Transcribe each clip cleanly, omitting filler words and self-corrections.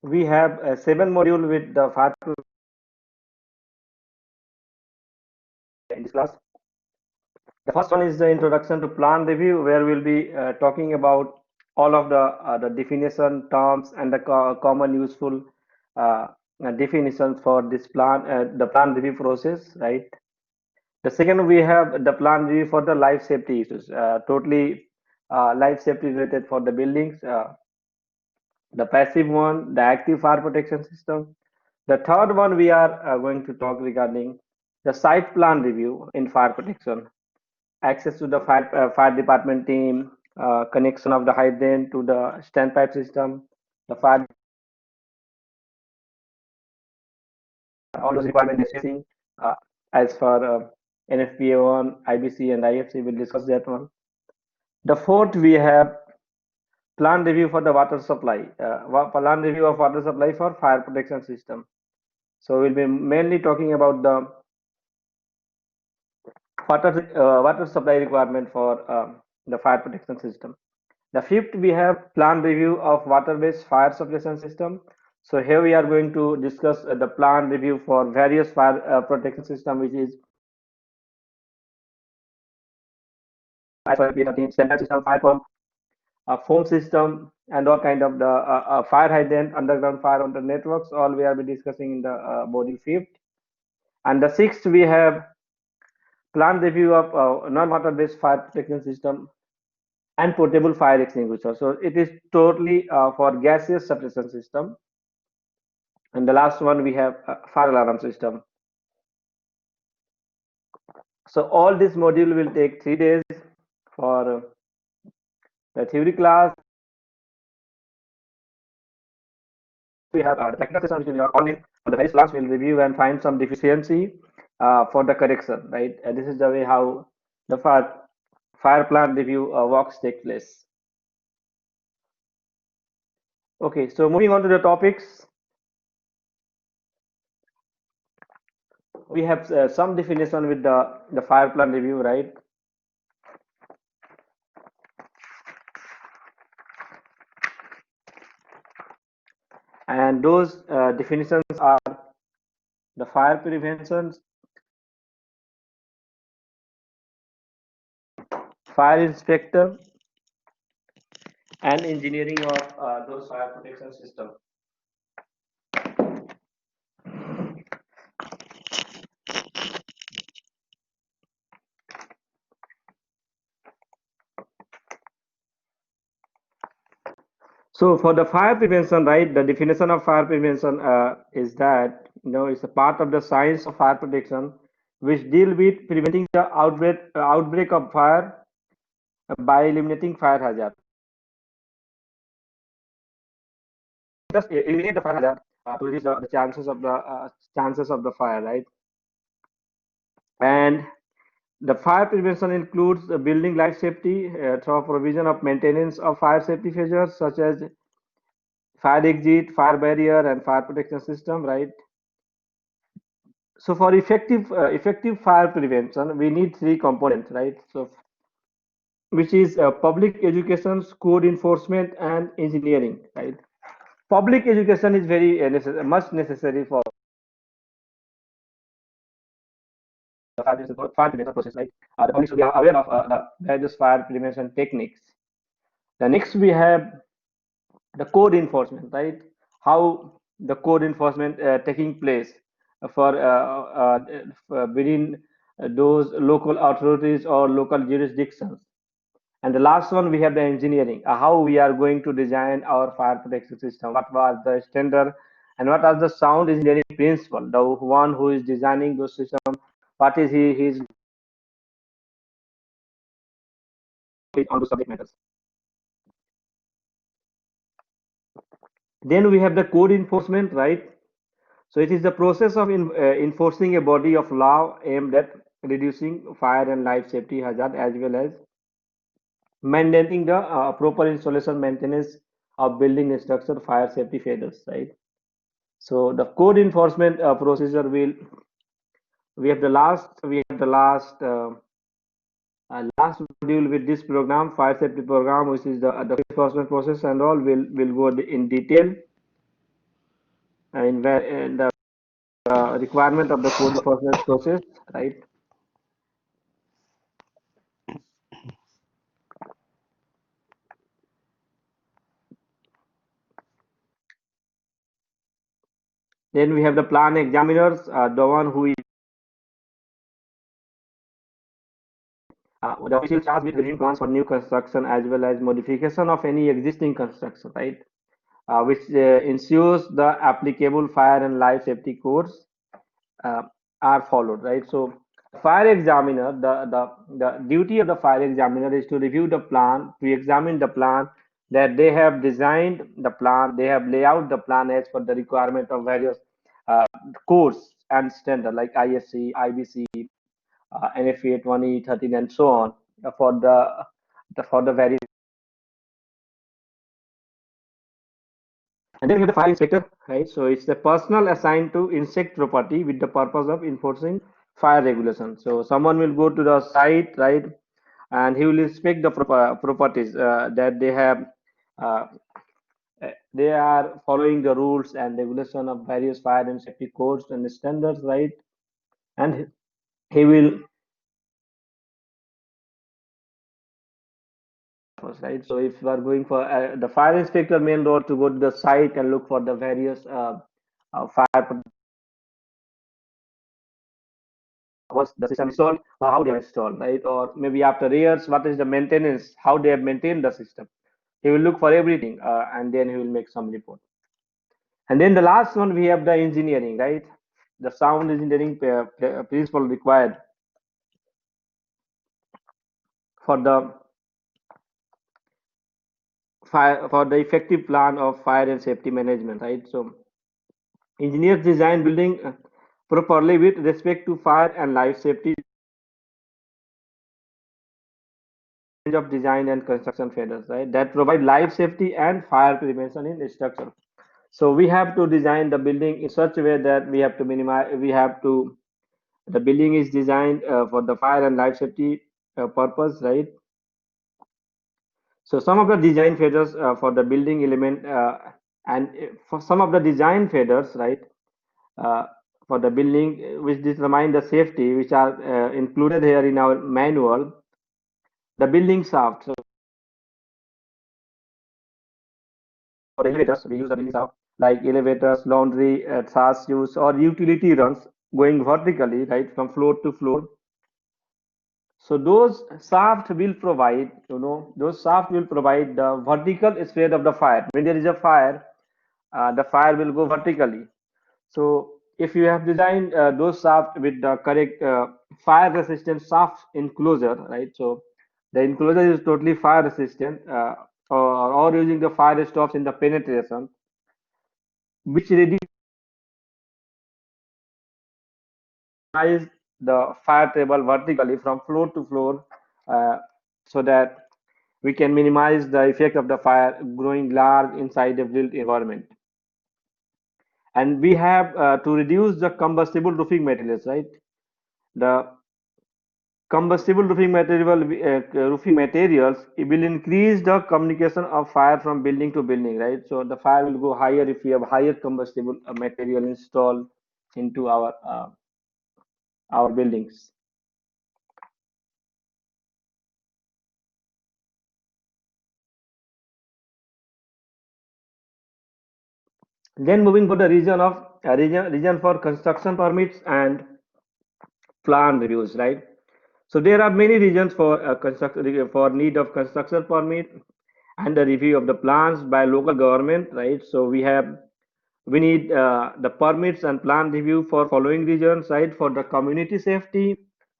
we have 7 module with the fire in this class. The first one is the introduction to plan review, where we'll be talking about all of the definition terms and the common useful uh, definitions for this plan, the plan review process, right? The second, we have the plan review for the life safety issues, totally life safety related for the buildings. The passive one, the active fire protection system. The third one, we are going to talk regarding the site plan review in fire protection, access to the fire department team, connection of the hydrant to the standpipe system, the fire, all those requirement necessary as for NFPA 1, IBC, and IFC. We'll discuss that one. The fourth, we have plan review for the water supply, plan review of water supply for fire protection system. So we'll be mainly talking about the water supply requirement for the fire protection system. The fifth, we have plan review of water-based fire suppression system. So here we are going to discuss the plan review for various fire protection system, which is standard system, fire pump, foam system, and all kind of the fire hydrant, underground fire under networks. All we are be discussing in the module fifth. And the sixth, we have plan review of non-water based fire protection system and portable fire extinguisher. So it is totally for gaseous suppression system. And the last one, we have fire alarm system. So all this module will take 3 days for the theory class. We have the practical session which will be online. On the very class, we'll review and find some deficiency for the correction, right? And this is the way how the fire plan review works take place. Okay, so moving on to the topics, we have some definition with the fire plan review, right? And those definitions are the fire prevention, fire inspector, and engineering of those fire protection system. So for the fire prevention, right, the definition of fire prevention is that, it's a part of the science of fire protection, which deal with preventing the outbreak of fire by eliminating fire hazard. Just eliminate the fire hazard to reduce the chances of the fire, right? And the fire prevention includes building life safety through provision of maintenance of fire safety features such as fire exit, fire barrier, and fire protection system, right? So for effective fire prevention, we need three components, right? So which is public education, code enforcement, and engineering, right? Public education is very much necessary for the fire prevention process, right? The public should be aware of the various fire prevention techniques. The next, we have the code enforcement, right? How the code enforcement taking place for within those local authorities or local jurisdictions. And the last one, we have the engineering, how we are going to design our fire protection system, what was the standard, and what are the sound engineering principle, the one who is designing those systems, what is his on the subject matters. Then we have the code enforcement, right? So it is the process of enforcing a body of law aimed at reducing fire and life safety hazard, as well as mandating the proper installation maintenance of building and structure fire safety features, right? So the code enforcement procedure will, we have the last module with this program, fire safety program, which is the enforcement process and all. Will go in detail. in the requirement of the code enforcement process, right? Then we have the plan examiners, the one who is the official charge with reviewing plans for new construction as well as modification of any existing construction, right? Which ensures the applicable fire and life safety codes uh, are followed, right? So, fire examiner, the duty of the fire examiner is to review the plan, to examine the plan, that they have designed the plan, they have laid out the plan as per the requirement of various uh, codes and standard like ISC, IBC, NFE 20, 13, and so on for the various. And then we have the fire inspector, right? So it's the personnel assigned to inspect property with the purpose of enforcing fire regulation. So someone will go to the site, right, and he will inspect the properties that they have. Uh, they are following the rules and regulation of various fire and safety codes and standards, right? And he will, right? So if you are going for the fire inspector main role to go to the site and look for the various fire was the system installed or how they are installed, right? Or maybe after years, what is the maintenance, how they have maintained the system. He will look for everything and then he will make some report. And then the last one, we have the engineering, right? The sound engineering principle required for the fire, for the effective plan of fire and safety management, right? So engineers design building properly with respect to fire and life safety of design and construction features, right? That provide life safety and fire prevention in structure. So we have to design the building in such a way that we have to minimize, the building is designed for the fire and life safety purpose, right? So some of the design features for the building element for some of the design features, right, uh, for the building which determine the safety, which are included here in our manual, the building shaft. So for elevators, we use the building shaft like elevators, laundry, trash use, or utility runs going vertically, right, from floor to floor. So those shaft will provide, those shaft will provide the vertical spread of the fire. When there is a fire, the fire will go vertically. So if you have designed those shaft with the correct fire resistant shaft enclosure, right? So the enclosure is totally fire resistant, or using the fire stops in the penetration, which reduces the fire table vertically from floor to floor, uh, so that we can minimize the effect of the fire growing large inside the built environment. And we have to reduce the combustible roofing materials, right? The combustible roofing materials, it will increase the communication of fire from building to building, right? So the fire will go higher if we have higher combustible material installed into our buildings. Then moving for the region for construction permits and plan reviews, right? So there are many regions for for need of construction permit and the review of the plans by local government, right? So we need the permits and plan review for following regions, right? For the community safety,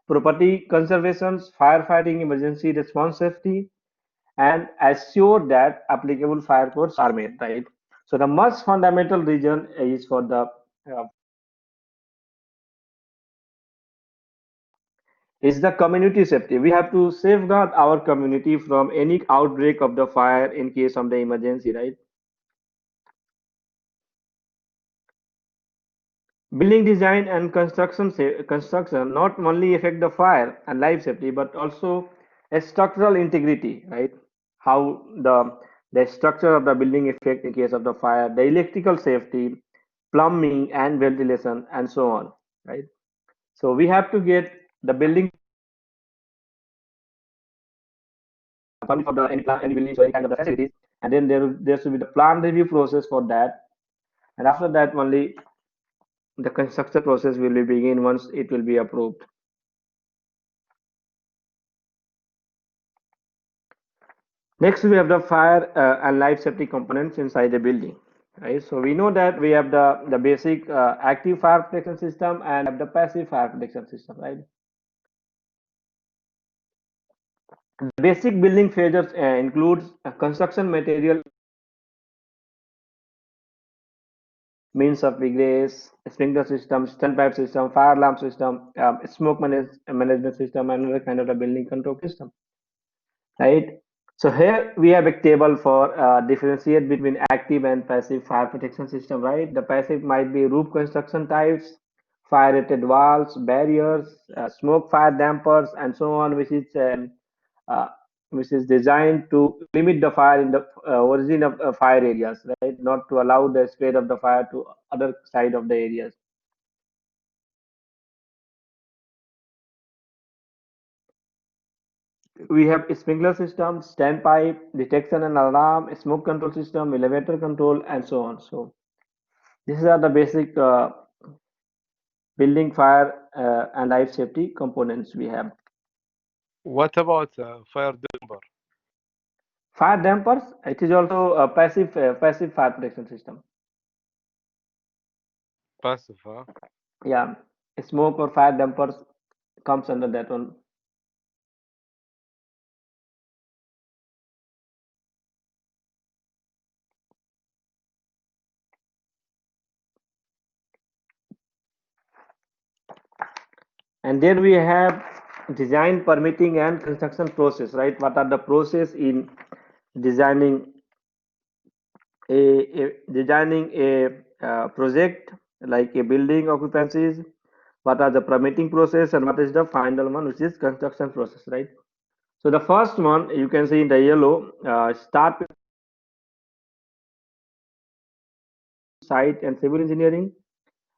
property conservation, firefighting, emergency response safety, and assure that applicable fire codes are met, right? So the most fundamental region is for the uh, is the community safety. We have to safeguard our community from any outbreak of the fire in case of the emergency, right? Building design and construction not only affect the fire and life safety, but also a structural integrity, right? How the structure of the building affect in case of the fire, the electrical safety, plumbing and ventilation and so on, right? So we have to get the building permit for the any buildings or any kind of the facilities, and then there should be the plan review process for that, and after that only the construction process will be begin once it will be approved. Next, we have the fire and life safety components inside the building. Right, so we know that we have the basic active fire protection system and have the passive fire protection system. Right, the basic building features includes construction material, means of egress, sprinkler system, standpipe system, fire alarm system, smoke management system, and another kind of the building control system. Right. So here we have a table for differentiate between active and passive fire protection system. Right. The passive might be roof construction types, fire rated walls, barriers, smoke fire dampers, and so on, uh, which is designed to limit the fire in the origin of fire areas, right? Not to allow the spread of the fire to other side of the areas. We have sprinkler system, standpipe, detection and alarm, smoke control system, elevator control, and so on. So these are the basic building fire and life safety components we have. What about fire damper? Fire dampers, it is also a passive fire protection system. Passive, huh? Yeah, smoke or fire dampers comes under that one. And then we have design, permitting, and construction process, right? What are the process in designing a project like a building occupancies? What are the permitting process, and what is the final one, which is construction process, right? So the first one you can see in the yellow, start with site and civil engineering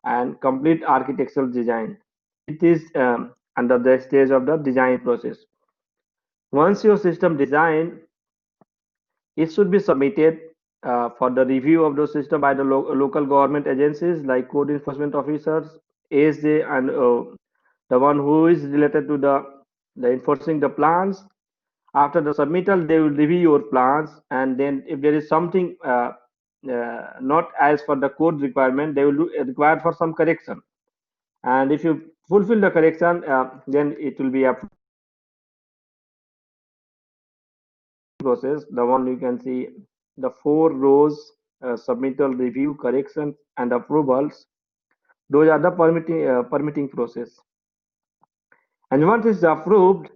and complete architectural design. It is under the stage of the design process. Once your system design, it should be submitted for the review of the system by the local government agencies like code enforcement officers, ASJ, and the one who is related to the enforcing the plans. After the submittal, they will review your plans, and then if there is something not as per the code requirement, they will require for some correction. And if you fulfill the correction, then it will be a process. The one you can see the 4 rows: submittal, review, corrections, and approvals. Those are the permitting process. And once it's approved,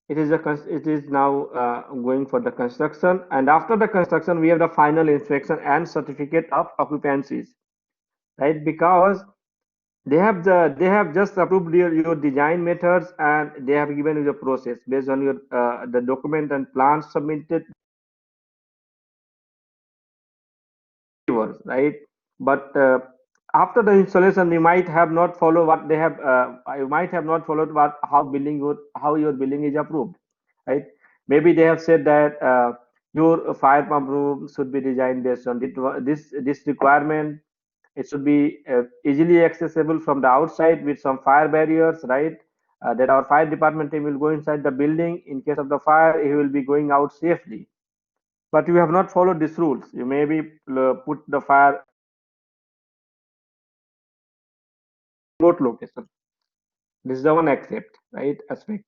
it is now going for the construction. And after the construction, we have the final inspection and certificate of occupancies, right? Because they have just approved your design methods, and they have given you the process based on your the document and plans submitted, right? But after the installation, you might have not followed what they have. You might have not followed what how your building is approved, right? Maybe they have said that your fire pump room should be designed based on this requirement. It should be easily accessible from the outside with some fire barriers, right? That our fire department team will go inside the building. In case of the fire, he will be going out safely. But you have not followed these rules. You maybe put the fire remote location. This is the one accept, right? Aspect.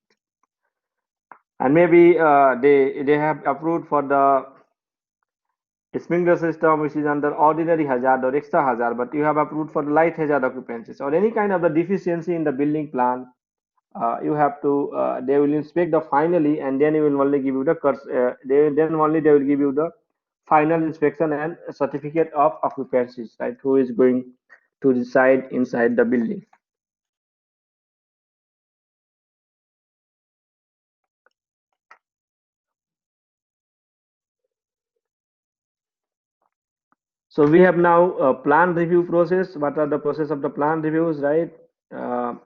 And maybe they have approved for the sprinkler system, which is under ordinary hazard or extra hazard, but you have approved for the light hazard occupancies or any kind of the deficiency in the building plan. You have to they will inspect the finally, and then you will only give you the then only they will give you the final inspection and certificate of occupancies, right? Who is going to reside inside the building. So we have now a plan review process. What are the process of the plan reviews, right? Uh,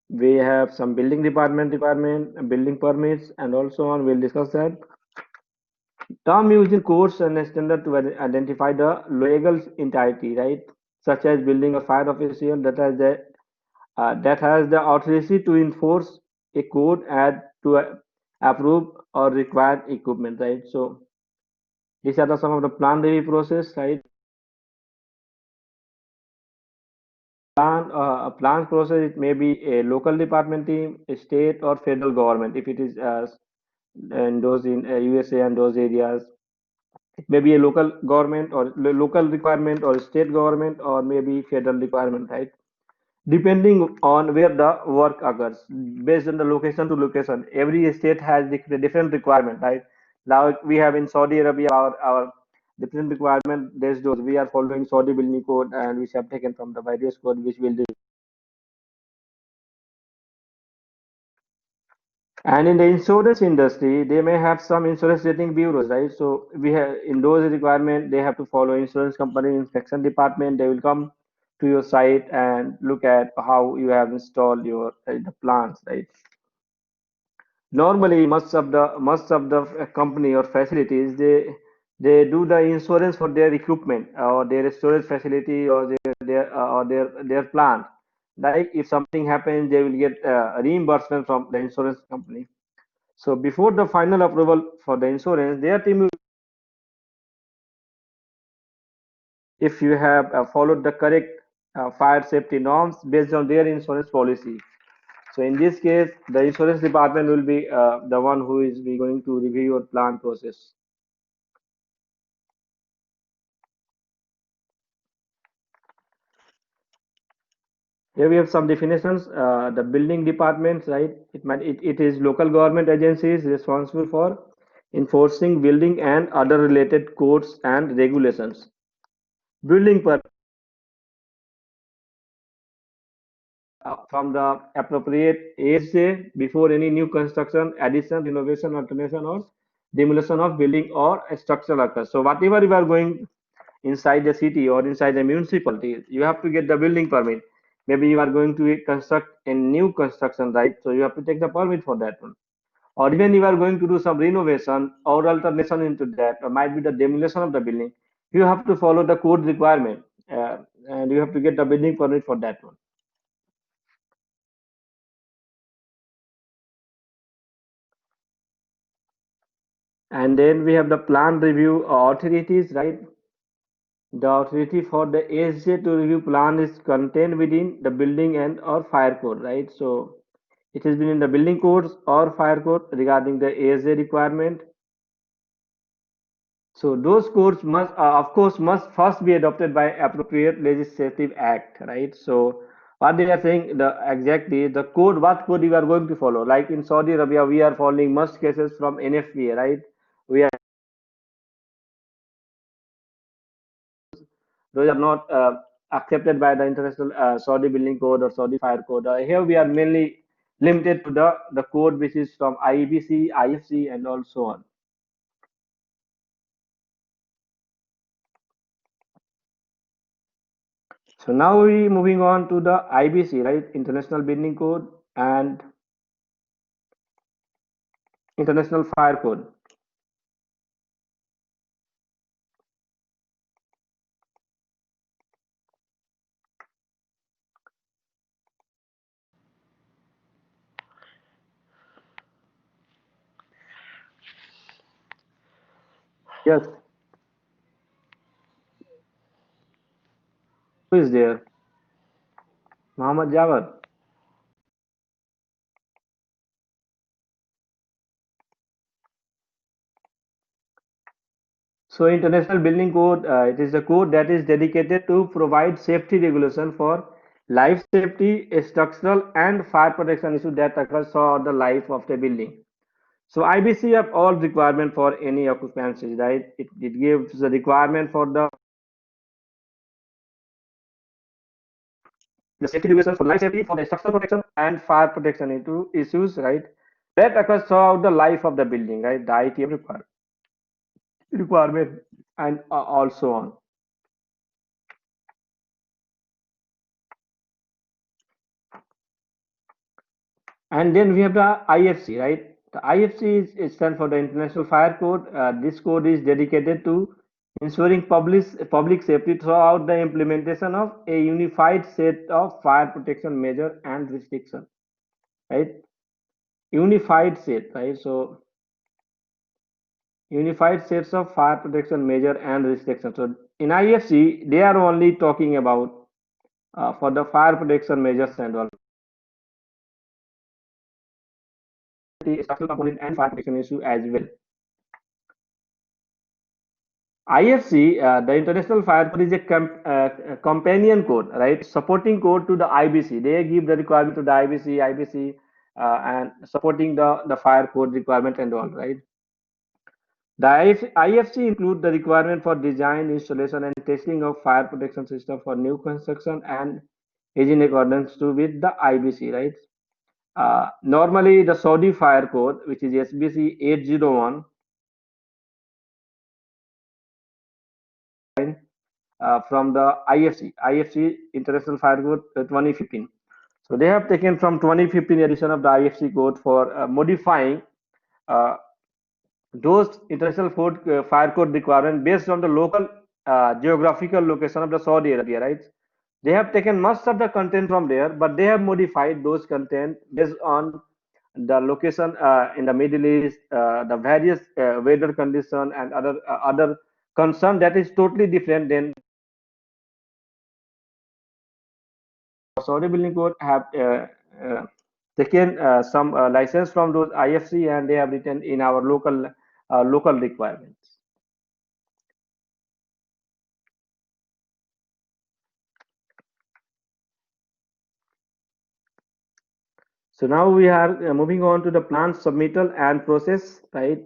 we have some building department requirement, building permits, and also on. We'll discuss that. Term used in codes and standard to identify the legal entity, right? Such as building a fire official that has the authority to enforce a code and to approve or require equipment, right? So these are some of the plan review process, right? A plan process, it may be a local department team, a state or federal government. If it is in those in USA and those areas, it may be a local government or local requirement or state government or maybe federal requirement, right? Depending on where the work occurs, based on the location to location, every state has the different requirement, right? Now we have in Saudi Arabia our different requirement. There's those we are following Saudi building code and which have taken from the various code which will do. And in the insurance industry, they may have some insurance rating bureaus, right? So we have in those requirement, they have to follow insurance company inspection department. They will come to your site and look at how you have installed your the plants, right? Normally, most of the company or facilities they do the insurance for their equipment or their storage facility or their plant. Like if something happens, they will get reimbursement from the insurance company. So before the final approval for the insurance, their team will, if you have followed the correct fire safety norms based on their insurance policy. So in this case, the insurance department will be the one who is be going to review your plan process. Here we have some definitions. The building departments, right? It is local government agencies responsible for enforcing building and other related codes and regulations. Building from the appropriate age before any new construction, addition, renovation, alternation, or demolition of building or a structure occurs. So whatever you are going inside the city or inside the municipality, you have to get the building permit. Maybe you are going to construct a new construction, right? So you have to take the permit for that one. Or even you are going to do some renovation or alternation into that, or might be the demolition of the building. You have to follow the code requirement, and you have to get the building permit for that one. And then we have the plan review authorities, right? The authority for the ASJ to review plan is contained within the building and or fire code, right? So it has been in the building codes or fire code regarding the ASJ requirement. So those codes must, of course, must first be adopted by appropriate legislative act, right? So what they are saying, the exactly the code, what code you are going to follow? Like in Saudi Arabia, we are following most cases from NFPA, right? We are Those are not accepted by the international Saudi building code or Saudi fire code. Here we are mainly limited to the code which is from IBC, IFC, and also on. So now we moving on to the IBC, right? International Building Code and International Fire Code. Yes, who is there? Muhammad Jawad. So International Building Code, it is a code that is dedicated to provide safety regulation for life safety, structural and fire protection issues that occurs for the life of the building. So IBC have all requirement for any occupancy, right? It gives the requirement for the safety regulations for life safety, for the structural protection and fire protection into issues, right? That occurs throughout the life of the building, right? The ITM requirement and also on. And then we have the IFC, right? The IFC is stands for the International Fire Code. This code is dedicated to ensuring public safety throughout the implementation of a unified set of fire protection measure and restriction, right? Unified set, right? So unified sets of fire protection measure and restriction. So in IFC, they are only talking about for the fire protection measures and all the structural component and fire protection issue as well. IFC, the International Fire Code, is a companion code, right? Supporting code to the IBC. They give the requirement to the IBC, and supporting the fire code requirement and all, right? The IFC include the requirement for design, installation, and testing of fire protection system for new construction and is in accordance to with the IBC, right? Normally, the Saudi Fire Code, which is SBC 801, from the IFC International Fire Code 2015. So they have taken from 2015 edition of the IFC code for modifying uh, those international fire code requirements based on the local geographical location of the Saudi Arabia, right? They have taken most of the content from there, but they have modified those content based on the location in the Middle East, the various weather condition and other concern that is totally different than Saudi Building Code have taken some license from those IFC and they have written in our local requirements. So now we are moving on to the plan submittal and process, right?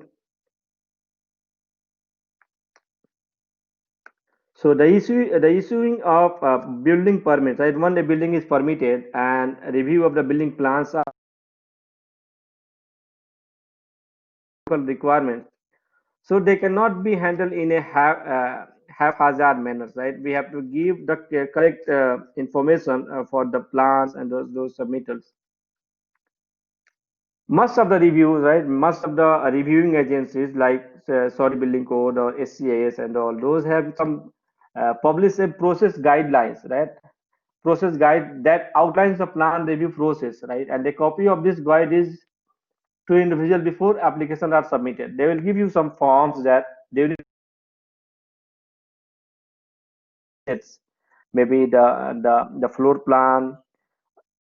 So the issuing of building permits, right? When the building is permitted and review of the building plans are local requirements. So they cannot be handled in a haphazard manner, right? We have to give the correct information for the plans and those submittals. Most of the reviews, right? Most of the reviewing agencies like Saudi Building Code or SCAS and all those have some published a process guidelines, right? Process guide that outlines the plan review process, right? And a copy of this guide is to individual before applications are submitted. They will give you some forms that they will maybe the floor plan,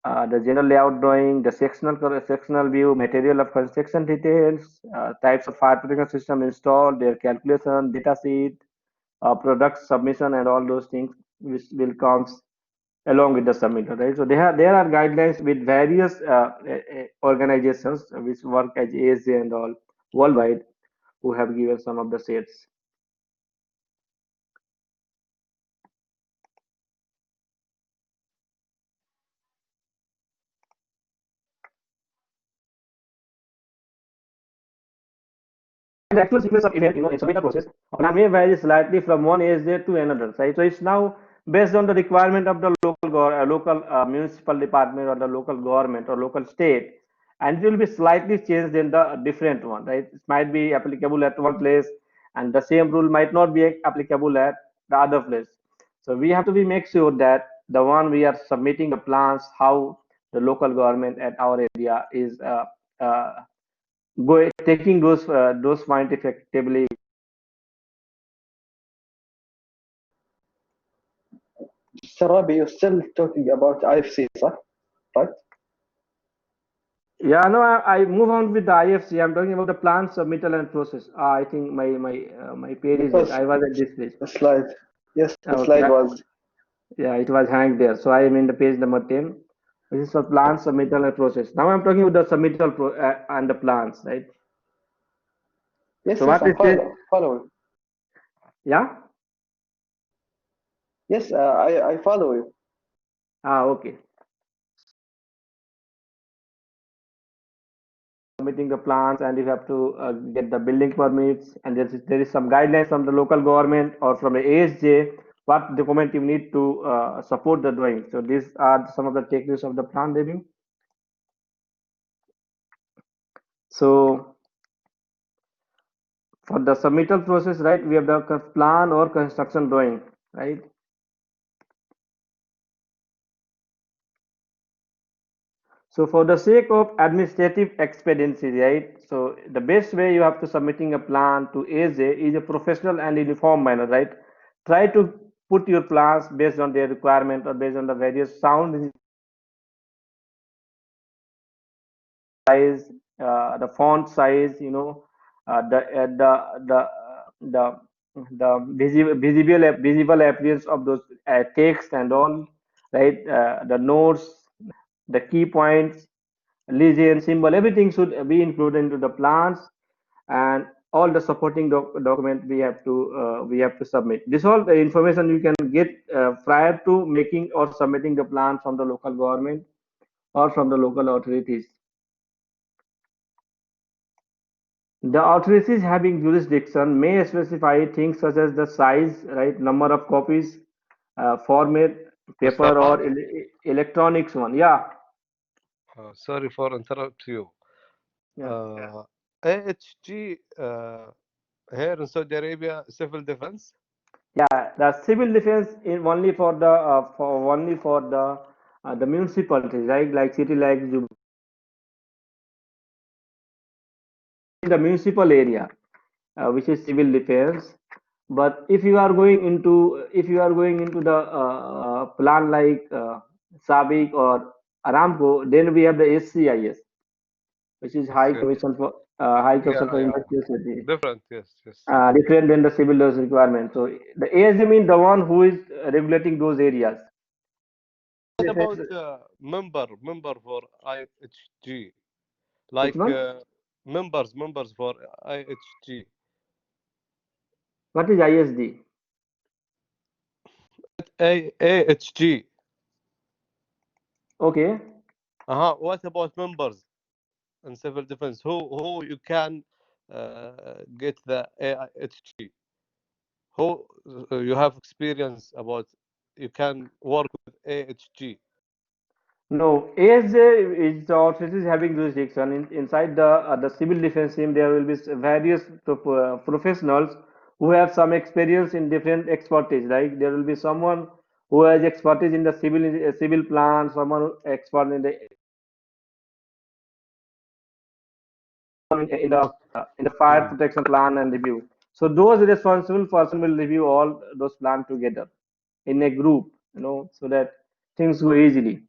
the general layout drawing, the sectional view, material of construction details, types of fire protection system installed, their calculation, data sheet, product submission, and all those things which will comes along with the submitter, right? So there are guidelines with various organizations which work as ASA and all worldwide who have given some of the sets. The actual sequence of event, in submittal process, plan may vary slightly from one ASJ to another, right? So it's now based on the requirement of the local municipal department or the local government or local state, and it will be slightly changed in the different one, right? It might be applicable at one place, and the same rule might not be applicable at the other place. So we have to be make sure that the one we are submitting the plans, how the local government at our area is uh, taking those points effectively. Sarabi, you're still talking about IFC, right? Yeah, no, I move on with the IFC. I'm talking about the plan submittal and process. I think my page is there. Because I was at this page. the slide, yes, the Okay, slide was, yeah, it was hanged there. So I am in the page number 10. This is for plan submittal and process. Now I'm talking about the submittal and the plans, right? yes, So yes, what I'm is it? following. Yeah. Yes, I follow you. Okay. Submitting the plans and you have to get the building permits and there is some guidelines from the local government or from the ASJ what document you need to support the drawing. So these are some of the techniques of the plan review. So for the submittal process, right, we have the plan or construction drawing, right? So for the sake of administrative expediency, right? So the best way you have to submitting a plan to AJ is a professional and uniform manner, right? Try to put your plans based on their requirement or based on the various sound size, the font size, the visible appearance of those text and all, right? The notes, the key points, legion symbol, everything should be included into the plans, and all the supporting document we have to submit. This all the information you can get prior to making or submitting the plan from the local government or from the local authorities. The authorities having jurisdiction may specify things such as the size, right, number of copies, format, paper or Mustafa, electronics one. Yeah, sorry for interrupt you. yeah, AHG here in Saudi Arabia, civil defense. yeah. The civil defense in only for the municipalities, right? Like city like the municipal area, which is civil defense. But if you are going into the plan like Sabic or Aramco, then we have the SCIS, which is Okay. High Yeah, Commission for yeah. Industrial Safety, Different. Yes, yes. different than the civil laws requirement. So the ASM means the one who is regulating those areas. What Defense, about member for IHG? which Like one? members for IHG. What is ISD? AHG. Okay. What about members in civil defense? Who you can get the AHG? Who you have experience about? You can work with AHG. No, ASJ is the authorities having jurisdiction. Inside the civil defense team, there will be various professionals who have some experience in different expertise. Like there will be someone who has expertise in the civil plan, someone expert in the fire Mm. protection plan and review. So those responsible person will review all those plans together in a group, so that things go easily.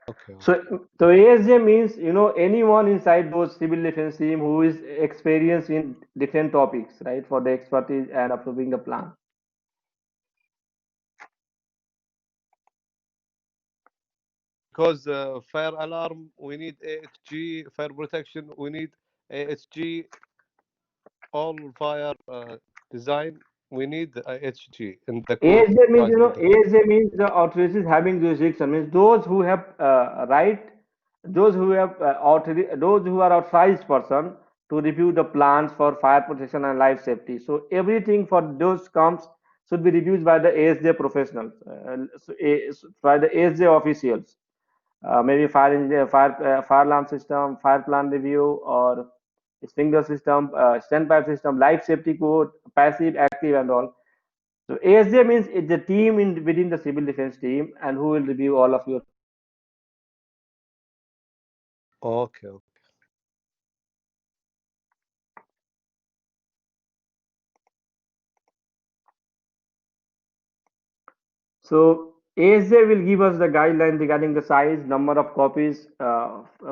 Okay. So ASJ means anyone inside those civil defense team who is experienced in different topics, right? For the expertise and approving the plan. Because fire alarm, we need AHG. Fire protection, we need AHG. All fire design, we need the AHG in the ASJ means quality control. ASJ means the authorities having jurisdiction means those who have those who have those who are authorized person to review the plans for fire protection and life safety. So everything for those comes should be reviewed by the ASJ professionals, by the ASJ officials. Maybe fire engineer, fire alarm system, fire plan review, or sprinkler system, standpipe system, life safety code, passive, active, and all. So ASJ means it's the team within the civil defense team, and who will review all of your. Okay, okay. So ASJ will give us the guideline regarding the size, number of copies,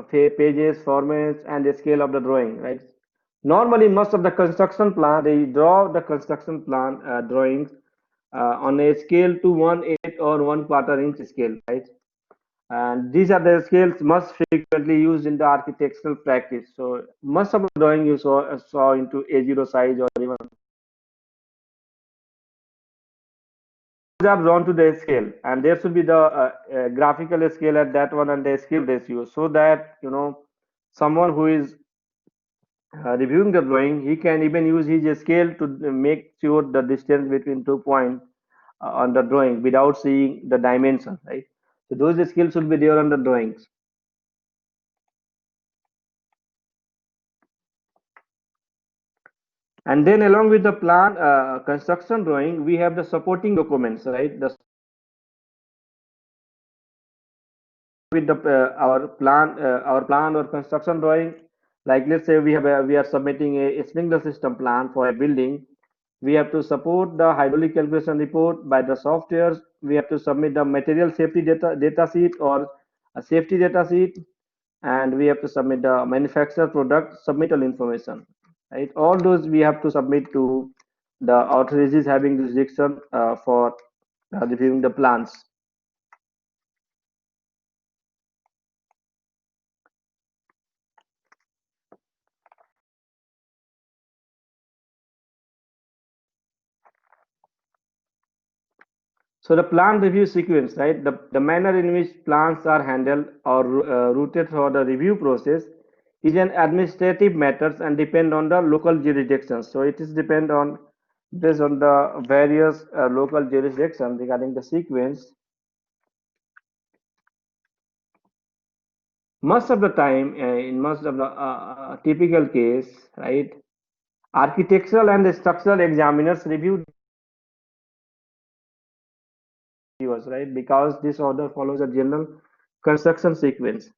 pages, formats, and the scale of the drawing. Right. Normally, most of the construction plan they draw the construction plan drawings on a scale to 1/8 or 1/4 inch scale, right? And these are the scales most frequently used in the architectural practice. So most of the drawing you saw into A0 size or even are drawn to the scale, and there should be the graphical scale at that one and the scale ratio, so that someone who is reviewing the drawing, he can even use his scale to make sure the distance between 2 points on the drawing without seeing the dimension, right? So those skills should be there on the drawings. And then along with the plan construction drawing, we have the supporting documents, right? The with the our plan or construction drawing, like let's say we are submitting a sprinkler system plan for a building. We have to support the hydraulic calculation report by the softwares. We have to submit the material safety data sheet or a safety data sheet, and we have to submit the manufacturer product submittal information, right? All those we have to submit to the authorities having jurisdiction for reviewing the plans. So the plan review sequence, right? The manner in which plans are handled or routed for the review process is an administrative matters and depend on the local jurisdictions. So it is depend on based on the various local jurisdictions regarding the sequence. Most of the time, in most of the typical case, right? Architectural and structural examiners review yours, right? Because this order follows a general construction sequence.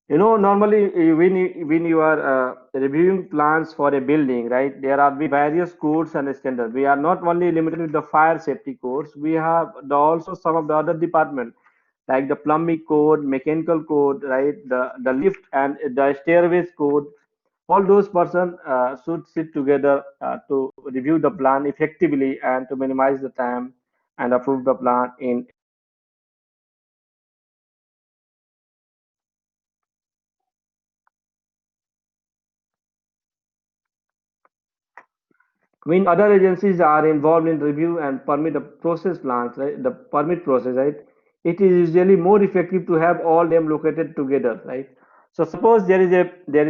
You know, normally when you are reviewing plans for a building, right, there are various codes and standards. We are not only limited with the fire safety codes. We have also some of the other department, like the plumbing code, mechanical code, right, the lift and the stairways code. All those person should sit together to review the plan effectively and to minimize the time and approve the plan in. When other agencies are involved in review and permit the process plans, right, the permit process, right, it is usually more effective to have all them located together, right? So suppose there is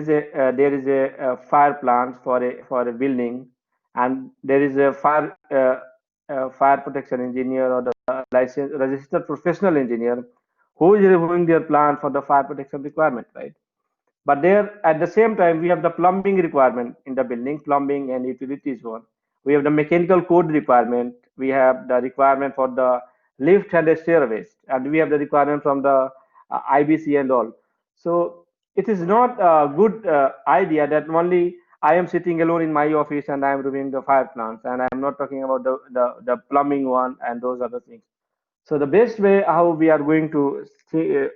a fire plan for a building, and there is a fire protection engineer or the licensed registered professional engineer who is reviewing their plan for the fire protection requirement, right? But there, at the same time, we have the plumbing requirement in the building, plumbing and utilities one. We have the mechanical code requirement. We have the requirement for the lift and the stairways, and we have the requirement from the IBC and all. So it is not a good idea that only I am sitting alone in my office and I am reviewing the fire plans, and I am not talking about the plumbing one and those other things. So the best way how we are going to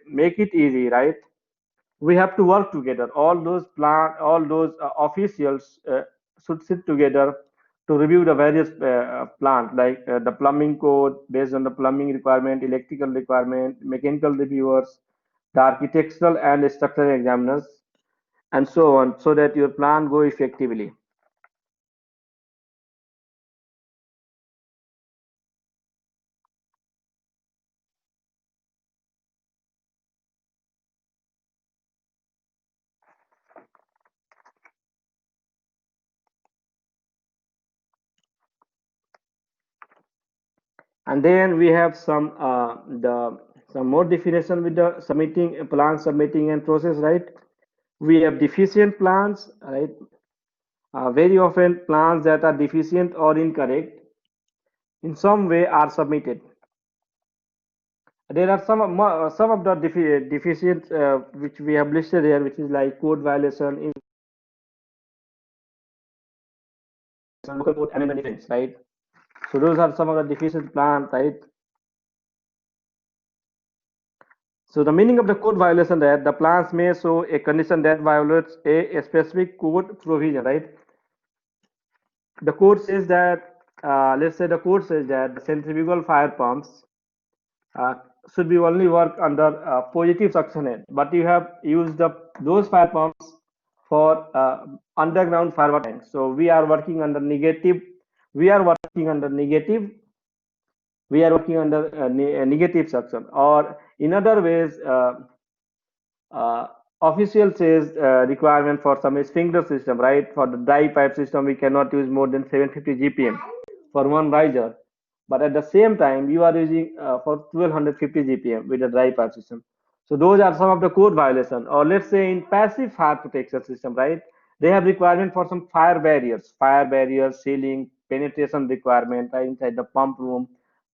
make it easy, right? We have to work together. All those officials should sit together to review the various plans, like the plumbing code based on the plumbing requirement, electrical requirement, mechanical reviewers, the architectural and structural examiners, and so on, so that your plan go effectively. And then we have some more definition with the submitting plan submitting and process, right? We have deficient plans, right? Very often plans that are deficient or incorrect in some way are submitted. There are some of the deficient which we have listed here, which is like code violation in local code amendment events, right? So those are some of the deficient plans, right? So the meaning of the code violation, that the plans may show a condition that violates a specific code provision, right? The code says that, let's say the code says that the centrifugal fire pumps uh, should be only work under positive suction, but you have used those fire pumps for underground fire water tanks. So we are working under negative. We are working under negative. We are working under negative suction, or in other ways, uh, official says requirement for some sprinkler system, right? For the dry pipe system, we cannot use more than 750 GPM for one riser. But at the same time, you are using for 1250 GPM with the dry pipe system. So those are some of the code violation. Or let's say in passive fire protection system, right? They have requirement for some fire barriers, ceiling, penetration requirement right, inside the pump room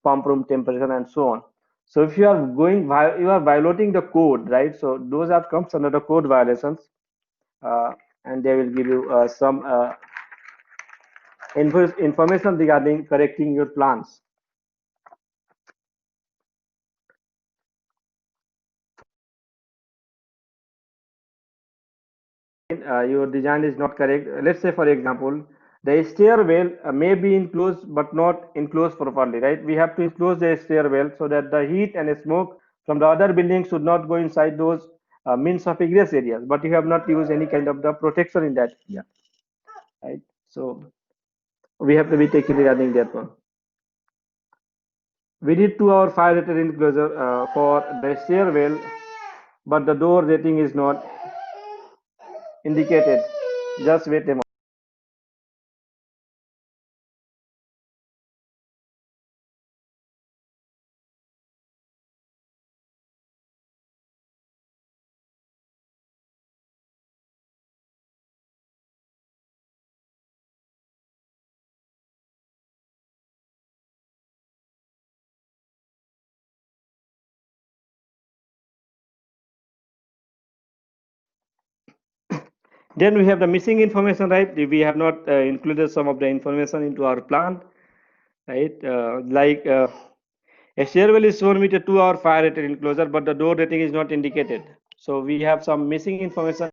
temperature, and so on. So if you are you are violating the code, right? So those are comes under the code violations, uh, and they will give you some information regarding correcting your plans. Your design is not correct. Let's say, for example, the stairwell may be enclosed but not enclosed properly, right? We have to enclose the stairwell so that the heat and smoke from the other buildings should not go inside those means of egress areas. But you have not used any kind of the protection in that area, right? So we have to be taken regarding that one. We did 2 hour fire rated enclosure for the stairwell, but the door rating is not indicated. Just wait a moment. Then we have the missing information, right? We have not included some of the information into our plan, right? A stairwell is shown with a 2 hour fire rated enclosure, but the door rating is not indicated. So we have some missing information.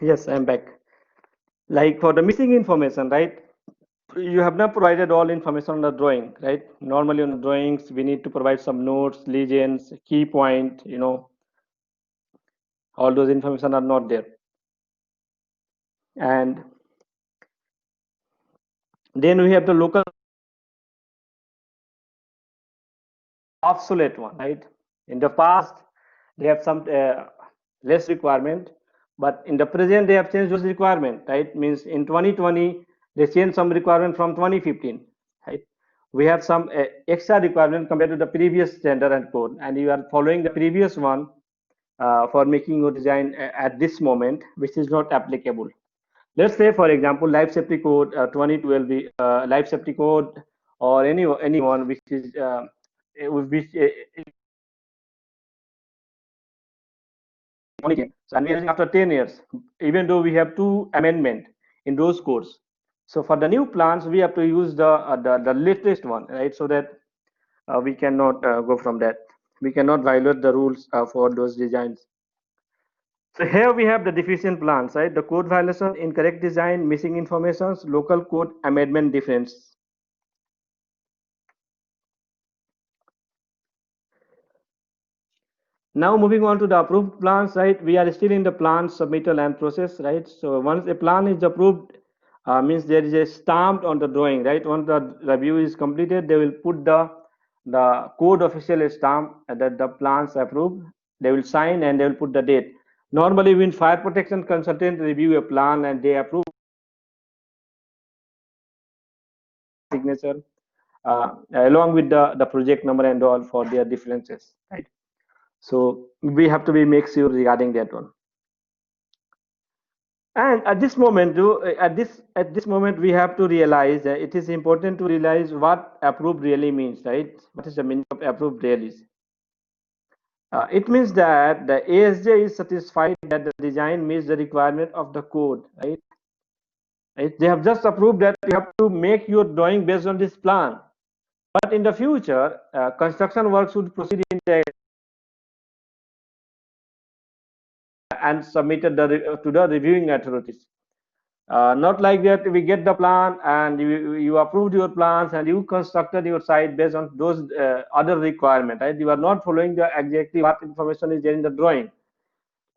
Yes, I'm back. Like for the missing information, right? You have not provided all information on the drawing, right? Normally on the drawings, we need to provide some notes, legends, key point, all those information are not there. And then we have the local obsolete one, right? In the past, they have some less requirement, but in the present, they have changed those requirement, right? Means in 2020, they changed some requirement from 2015, right? We have some extra requirement compared to the previous standard and code, and you are following the previous one for making your design at this moment, which is not applicable. Let's say, for example, life safety code 2012, life safety code, or anyone which is which and we are using after 10 years, even though we have two amendment in those codes. So for the new plans, we have to use the latest one, right? So that we cannot go from that. We cannot violate the rules for those designs. So here we have the deficient plans, right? The code violation, incorrect design, missing informations, local code amendment difference. Now moving on to the approved plans, right? We are still in the plan submittal and process, right? So once a plan is approved, means there is a stamped on the drawing, right? Once the review is completed, they will put the code official stamp that the plans approved. They will sign and they will put the date. Normally, when fire protection consultant review a plan and they approve signature along with the project number and all for their differences, right? So we have to be make sure regarding that one. And at this moment, at this moment, we have to realize that it is important to realize what approved really means, right? What is the meaning of approved really? It means that the ASJ is satisfied that the design meets the requirement of the code, right? They have just approved that you have to make your drawing based on this plan. But in the future, construction work should proceed in the and submitted to the reviewing authorities. Not like that we get the plan and you approved your plans and you constructed your site based on those other requirements, right? You are not following the exactly what information is there in the drawing.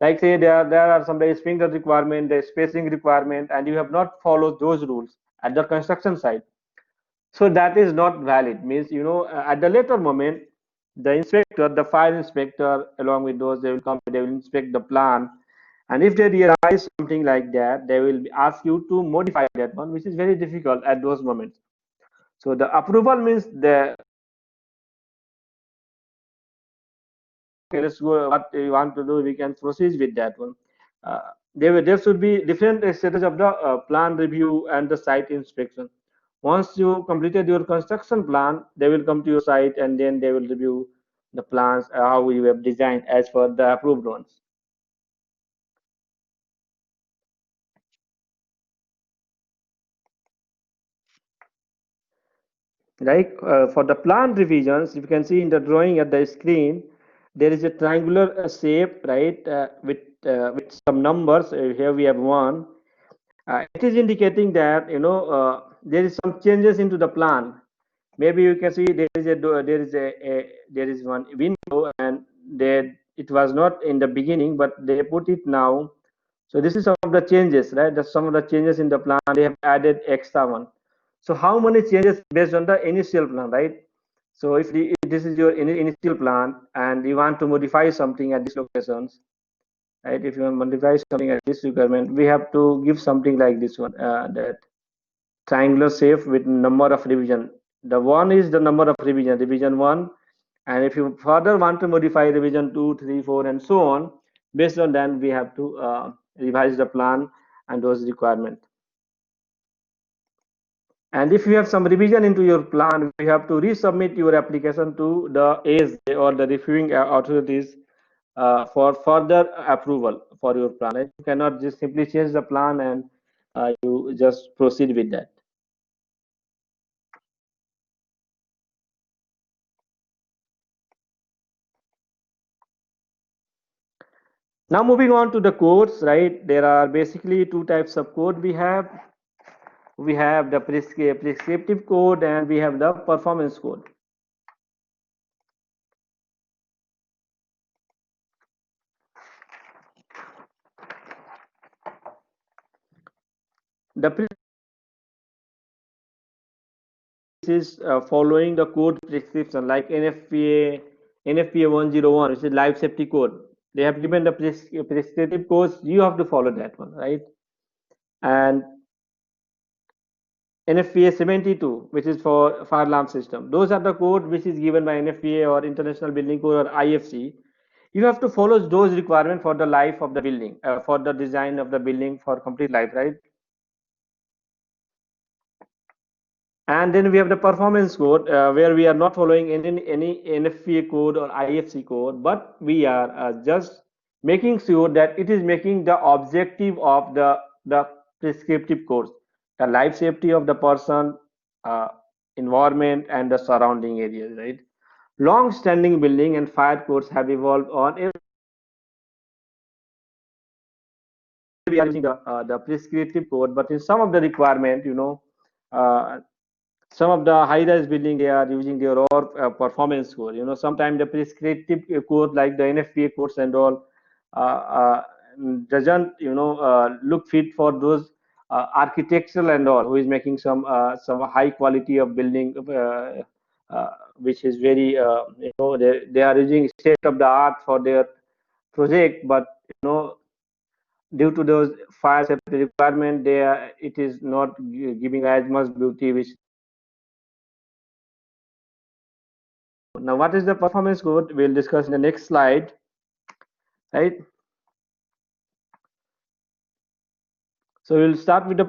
Like say there are some sprinkler requirement, the spacing requirement, and you have not followed those rules at the construction site. So that is not valid. Means at the later moment, the inspector, the fire inspector, along with those, they will come, they will inspect the plan, and if they realize something like that, they will ask you to modify that one, which is very difficult at those moments. So the approval means the okay, let's go. What you want to do, we can proceed with that one. There should be different stages of the plan review and the site inspection. Once you completed your construction plan, they will come to your site and then they will review the plans, how you have designed as per the approved ones. Like for the plan revisions, you can see in the drawing at the screen, there is a triangular shape, right, with some numbers. Here we have one. It is indicating that there is some changes into the plan. Maybe you can see there is there is one window and there it was not in the beginning, but they put it now. So this is some of the changes, right? That's some of the changes in the plan. They have added extra one. So how many changes based on the initial plan, right? So if this is your initial plan and you want to modify something at these locations, right? If you want to modify something at this requirement, we have to give something like this one, that triangular shape with number of revision. The one is the number of revision one, and if you further want to modify revision 2, 3, 4, and so on, based on that we have to revise the plan and those requirements. And if you have some revision into your plan, we have to resubmit your application to the ASA or the reviewing authorities for further approval for your plan. You cannot just simply change the plan and you just proceed with that. Now moving on to the codes, right? There are basically two types of code we have. We have the prescriptive code and we have the performance code. The is following the code prescription like NFPA 101, which is life safety code. They have given the prescriptive codes, you have to follow that one, right? And NFPA 72, which is for fire alarm system. Those are the code which is given by NFPA or International Building Code or IFC. You have to follow those requirements for the life of the building, for the design of the building for complete life, right? And then we have the performance code where we are not following any NFPA code or IFC code, but we are just making sure that it is making the objective of the prescriptive codes, the life safety of the person, uh, environment, and the surrounding areas, right? Long-standing building and fire codes have evolved on. We are using the prescriptive code, but in some of the requirement, uh, some of the high-rise building they are using their own performance code. Sometimes the prescriptive code like the NFPA codes and all uh, uh, doesn't look fit for those architectural and all who is making some high quality of building, which is very they are using state of the art for their project, but due to those fire safety requirement, it is not giving as much beauty which. Now, what is the performance code? We'll discuss in the next slide, right? So we'll start with the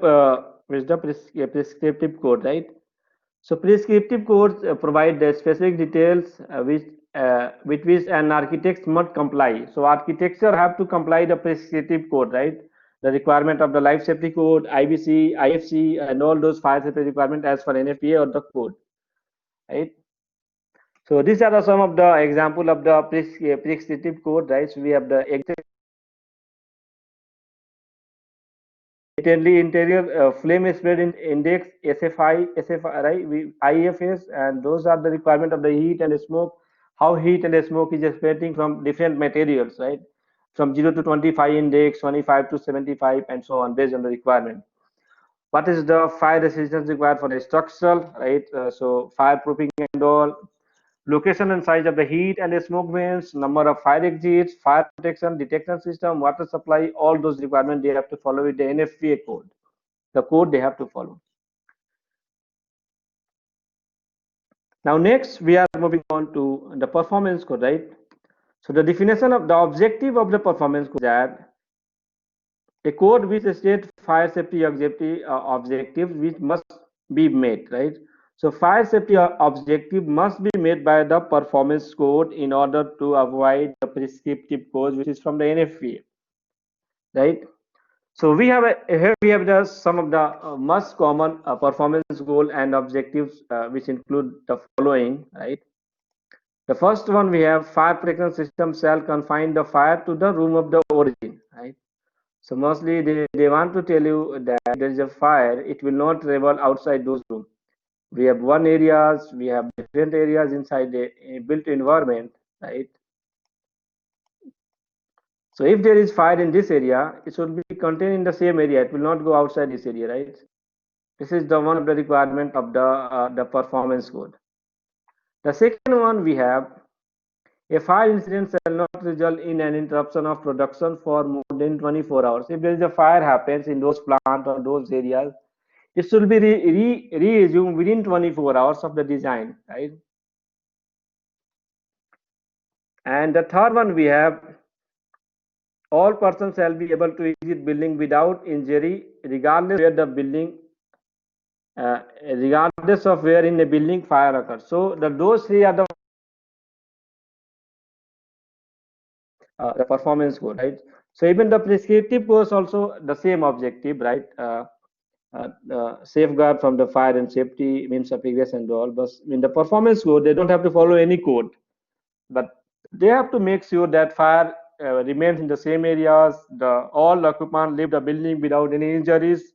prescriptive code, right? So prescriptive codes provide the specific details with which an architect must comply. So architecture have to comply the prescriptive code, right? The requirement of the life safety code, IBC, IFC, and all those fire safety requirement as for NFPA or the code, right? So these are some of the example of the prescriptive code, right? So we have the Internally, interior flame spread in index SFI, SFI, IFS, and those are the requirement of the heat and smoke. How heat and smoke is spreading from different materials, right? From 0 to 25 index, 25 to 75, and so on, based on the requirement. What is the fire resistance required for the structural, right? So fireproofing and all, location and size of the heat and the smoke vents, number of fire exits, fire protection, detection system, water supply, all those requirements they have to follow with the NFPA code. The code they have to follow. Now next we are moving on to the performance code, right? So the definition of the objective of the performance code is that a code which states fire safety objectives which must be met, right? So fire safety objective must be met by the performance code in order to avoid the prescriptive code which is from the NFPA, right? So we have here we have the some of the most common performance goal and objectives which include the following, right? The first one we have fire protection system shall confine the fire to the room of the origin, right? So mostly they want to tell you that if there is a fire, it will not travel outside those rooms. We have one areas, we have different areas inside the built environment, right? So if there is fire in this area, it should be contained in the same area. It will not go outside this area, right? This is the one of the requirement of the performance code. The second one we have a fire incident shall not result in an interruption of production for more than 24 hours. If there is a fire happens in those plants or those areas, it should be resumed within 24 hours of the design, right? And the third one we have all persons shall be able to exit building without injury regardless where the building regardless of where in the building fire occurs. So those three are the performance code, right? So even the prescriptive codes also the same objective, right? Safeguard from the fire and safety means of egress and all. But in the performance code, they don't have to follow any code, but they have to make sure that fire remains in the same areas. All occupants leave the building without any injuries,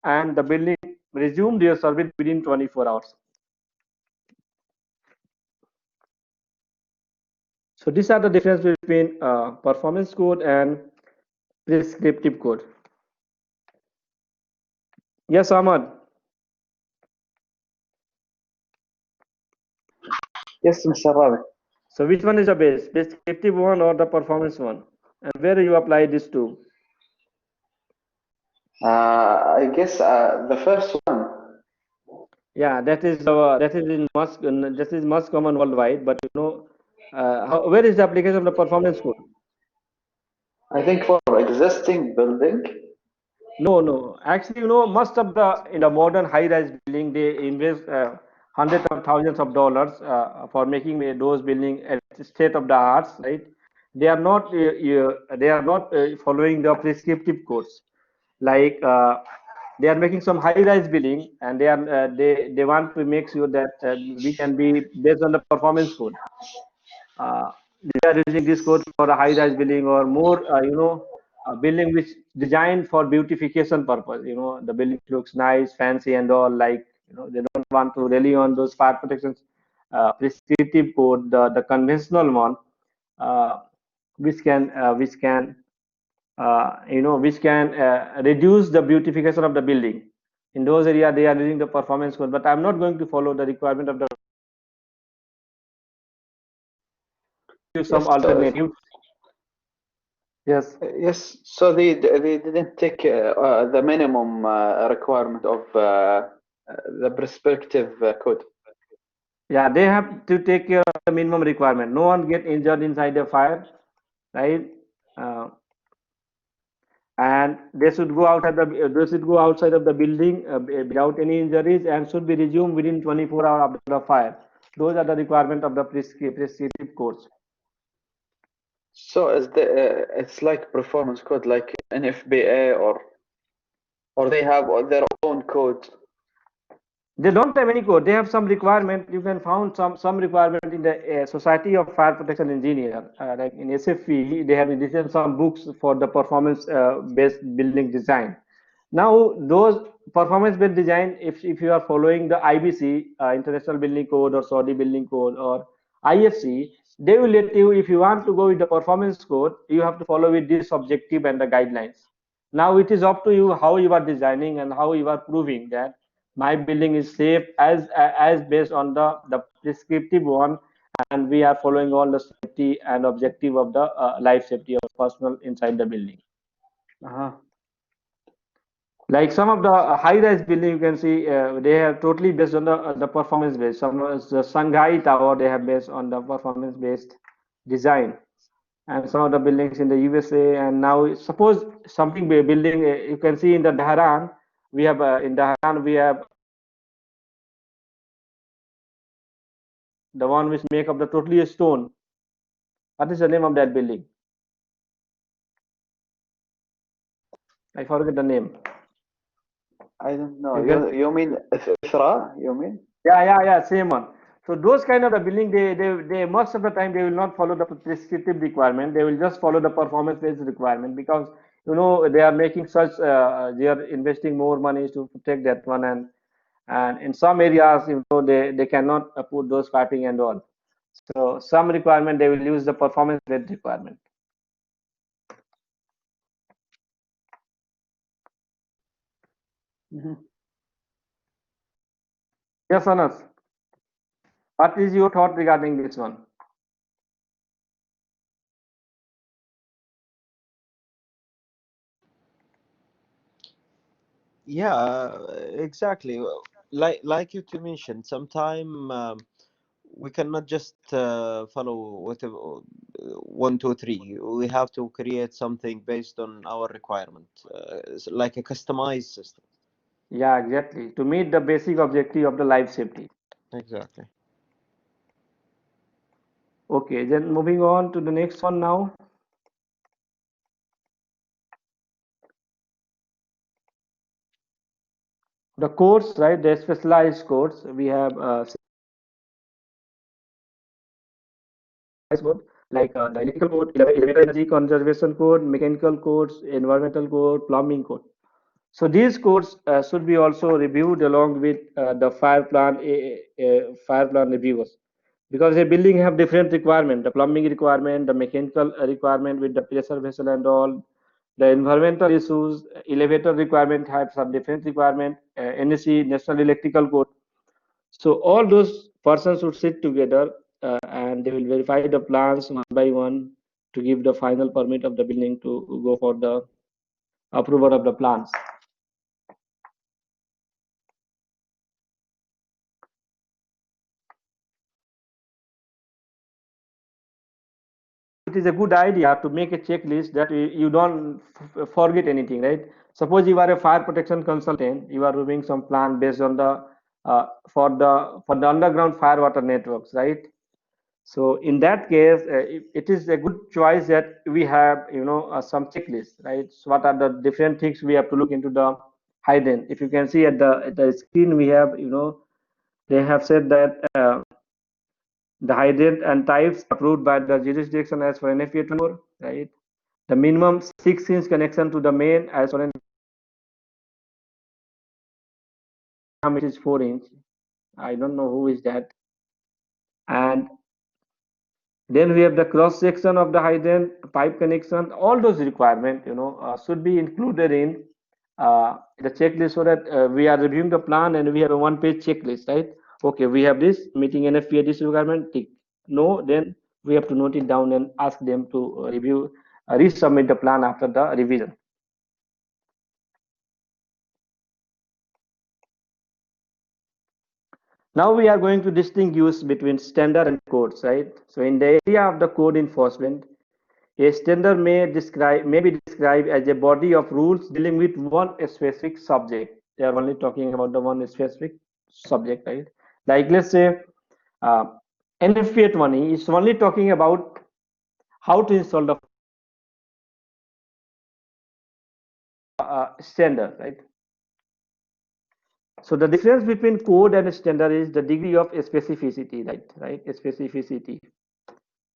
and the building resume their service within 24 hours. So these are the difference between performance code and prescriptive code. Yes, Ahmad. Yes, Mr. Ravi. So which one is the best, prescriptive one or the performance one? And where do you apply this to? I guess the first one. Yeah, that is most common worldwide. But you know, where is the application of the performance code? I think for existing building. No. Actually, you know, most of the in the modern high-rise building, they invest hundreds of thousands of dollars for making those building state of the art, right? They are not following the prescriptive codes. Like they are making some high-rise building, and they want to make sure that we can be based on the performance code. They are using this code for a high-rise building or more, a building which designed for beautification purpose. You know, the building looks nice, fancy, and all. Like, you know, they don't want to rely on those fire protections prescriptive code, the conventional one, uh, which can reduce the beautification of the building. In those areas, they are using the performance code, but I'm not going to follow the requirement of the some alternative. Yes. Yes, so they didn't take the minimum requirement of the prescriptive code. Yeah, they have to take care of the minimum requirement. No one get injured inside the fire, right? And they should go outside of the building without any injuries and should be resumed within 24 hours after the fire. Those are the requirement of the prescriptive codes. So it's like performance code like NFPA or they have their own code. They don't have any code. They have some requirement. You can find some requirement in the Society of Fire Protection Engineer, like in SFE. They have written some books for the performance based building design. Now, those performance-based design, if you are following the IBC, International Building Code, or Saudi Building Code, or IFC, they will let you, if you want to go with the performance code, you have to follow with this objective and the guidelines. Now it is up to you how you are designing and how you are proving that my building is safe as based on the prescriptive one, and we are following all the safety and objective of the life safety of personnel inside the building. Uh-huh. Like some of the high-rise building, you can see they have totally based on the performance based. Some is the Shanghai Tower, they have based on the performance based design, and some of the buildings in the USA. And now, suppose something building you can see in the Dhahran, we have in Dhahran we have the one which make up the totally a stone. What is the name of that building? I forget the name. I don't know. You can, You mean Ithra? You mean? yeah, same one. So those kind of the building, they most of the time they will not follow the prescriptive requirement. They will just follow the performance-based requirement, because they are making such they are investing more money to protect that one, and in some areas they cannot put those piping and all. So some requirement they will use the performance-based requirement. Mm-hmm. Yes, Anas. What is your thought regarding this one? Yeah, exactly. Like you to mention, sometime we cannot just follow whatever 1, 2, 3. We have to create something based on our requirement, like a customized system. Yeah, exactly. To meet the basic objective of the life safety. Exactly. Okay, then moving on to the next one now. The codes, right? The specialized codes. We have code like the electrical code, elevator energy conservation code, mechanical codes, environmental code, plumbing code. So these codes should be also reviewed along with the fire plan reviewers, because a building have different requirement: the plumbing requirement, the mechanical requirement with the pressure vessel and all, the environmental issues, elevator requirement have some different requirement, NEC, National Electrical Code. So all those persons should sit together and they will verify the plans one by one to give the final permit of the building to go for the approval of the plans. It is a good idea to make a checklist that you don't forget anything, right? Suppose you are a fire protection consultant, you are reviewing some plan based on the for the underground fire water networks, right? So in that case, it is a good choice that we have, some checklist, right? So what are the different things we have to look into the hydrant? If you can see at the screen, we have, they have said that the hydrant and types approved by the jurisdiction as for NFPA 24, right? The minimum 6-inch connection to the main as for it is 4-inch. I don't know who is that. And then we have the cross section of the hydrant, pipe connection. All those requirements, should be included in the checklist, so that we are reviewing the plan and we have a one-page checklist, right? Okay, we have this meeting NFPA this requirement. Tick. No, then we have to note it down and ask them to review, resubmit the plan after the revision. Now we are going to distinguish between standard and codes, right? So in the area of the code enforcement, a standard may be described as a body of rules dealing with one specific subject. They are only talking about the one specific subject, right? Like let's say uh, NFPA 20 is only talking about how to install the standard, right? So the difference between code and standard is the degree of specificity, right? Specificity.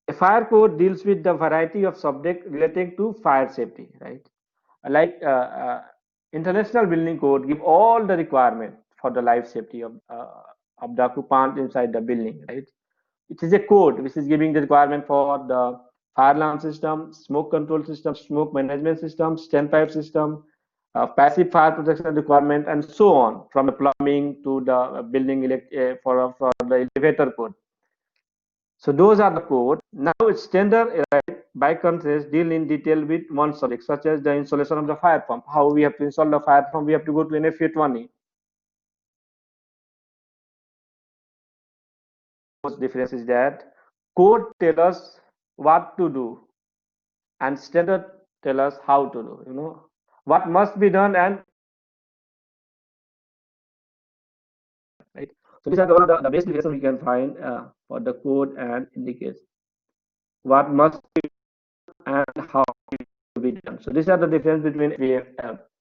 A fire code deals with the variety of subjects relating to fire safety, right? Like International Building Code give all the requirement for the life safety of the occupant inside the building, right? It is a code which is giving the requirement for the fire alarm system, smoke control system, smoke management system, standpipe system, passive fire protection requirement, and so on, from the plumbing to the building for the elevator code. So those are the code. Now it's standard, right? By contrast, deal in detail with one subject, such as the installation of the fire pump. How we have to install the fire pump, we have to go to NFPA 20. Most difference is that code tell us what to do and standard tell us how to do, what must be done, and right. So these are one of the best differences we can find for the code, and indicates what must be and how to be done. So these are the difference between